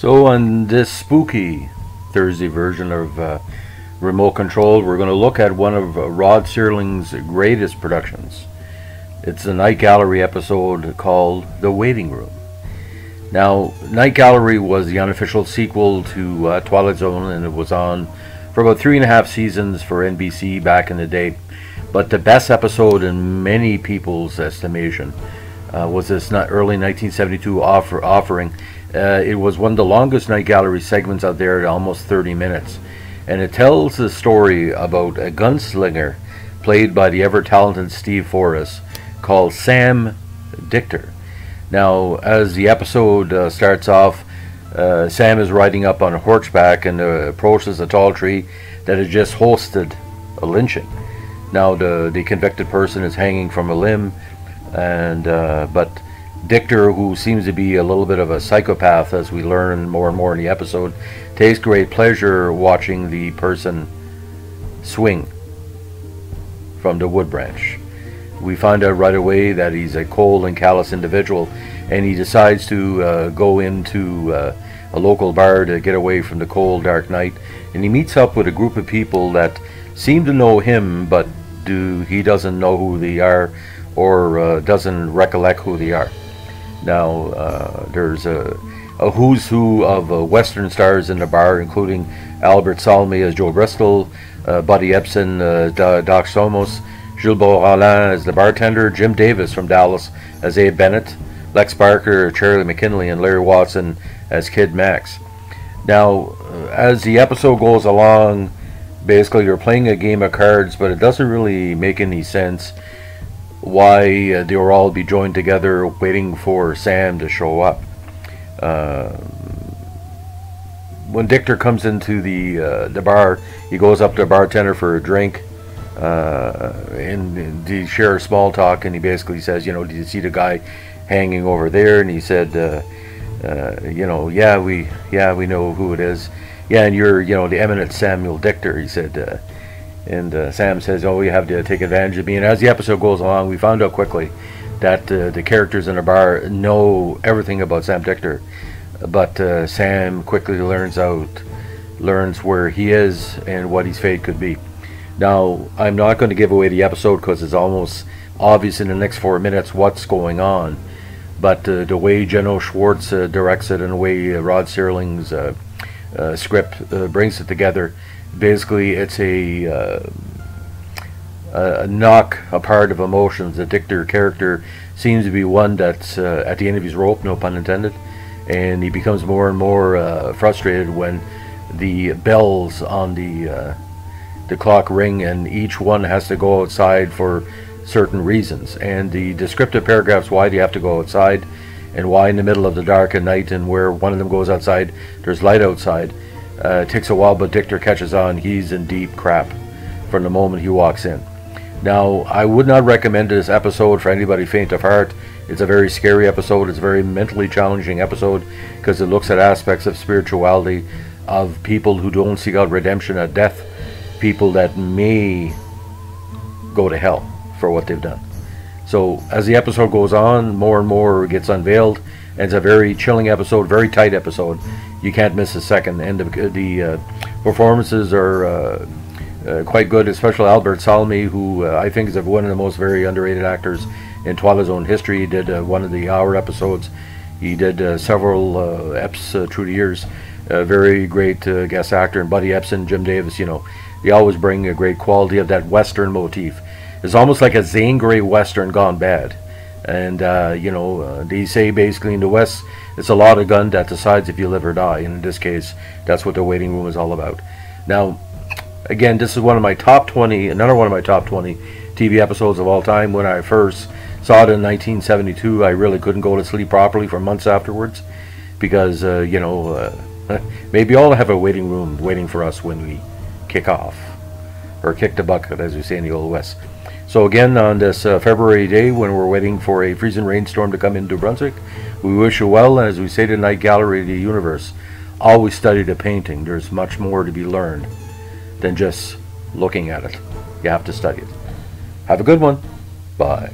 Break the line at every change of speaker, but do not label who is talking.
So on this spooky Thursday version of Remote Control, we're going to look at one of Rod Serling's greatest productions. It's a Night Gallery episode called The Waiting Room. Now, Night Gallery was the unofficial sequel to Twilight Zone, and it was on for about 3.5 seasons for NBC back in the day. But the best episode in many people's estimation was this early 1972 offering. It was one of the longest Night Gallery segments out there at almost 30 minutes. And it tells the story about a gunslinger played by the ever-talented Steve Forrest called Sam Dichter. Now, as the episode starts off, Sam is riding up on a horseback and approaches a tall tree that had just hosted a lynching. Now, the convicted person is hanging from a limb, and but Dichter, who seems to be a little bit of a psychopath, as we learn more and more in the episode, takes great pleasure watching the person swing from the wood branch. We find out right away that he's a cold and callous individual, and he decides to go into a local bar to get away from the cold, dark night. And he meets up with a group of people that seem to know him, but he doesn't know who they are, or doesn't recollect who they are. Now, there's a who's who of Western stars in the bar, including Albert Salmi as Joe Bristol, Buddy Ebsen, Doc Somos, Gilles Rollin as the bartender, Jim Davis from Dallas as Abe Bennett, Lex Barker, Charlie McKinley, and Larry Watson as Kid Max. Now, as the episode goes along, basically you're playing a game of cards, but it doesn't really make any sense why they will all be joined together waiting for Sam to show up. When Dichter comes into the bar, he goes up to a bartender for a drink, and they share small talk, and he basically says, did you see the guy hanging over there? And he said, yeah, we know who it is. Yeah, and you're, the eminent Samuel Dichter, he said. And Sam says, oh, you have to take advantage of me. And as the episode goes along, we found out quickly that the characters in the bar know everything about Sam Dichter. But Sam quickly learns where he is and what his fate could be. Now, I'm not going to give away the episode because it's almost obvious in the next 4 minutes what's going on. But the way Schwartz directs it, and the way Rod Serling's script brings it together, basically it's a knock apart of emotions. The Dichter character seems to be one that's at the end of his rope, no pun intended, and he becomes more and more frustrated when the bells on the clock ring, and each one has to go outside for certain reasons. And the descriptive paragraphs why they have to go outside, and why in the middle of the dark at night, and where one of them goes outside, there's light outside. It takes a while, but Dichter catches on. He's in deep crap from the moment he walks in. Now, I would not recommend this episode for anybody faint of heart. It's a very scary episode. It's a very mentally challenging episode because it looks at aspects of spirituality, of people who don't seek out redemption at death, people that may go to hell for what they've done. So as the episode goes on, more and more gets unveiled, and it's a very chilling episode, very tight episode. You can't miss a second. And the performances are quite good, especially Albert Salmi, who I think is one of the most very underrated actors in Twilight Zone history. He did one of the hour episodes. He did several eps through the years. Very great guest actor. And Buddy Ebsen, Jim Davis, they always bring a great quality of that Western motif. It's almost like a Zane Grey Western gone bad. And, they say basically in the West, it's a lot of gun that decides if you live or die. And in this case, that's what The Waiting Room is all about. Now, again, this is another one of my top 20 TV episodes of all time. When I first saw it in 1972, I really couldn't go to sleep properly for months afterwards. Because, maybe all have a waiting room waiting for us when we kick off. Or kick the bucket, as we say in the Old West. So again, on this February day, when we're waiting for a freezing rainstorm to come into Brunswick, we wish you well. And as we say to Night Gallery of the Universe, always study the painting. There's much more to be learned than just looking at it. You have to study it. Have a good one. Bye.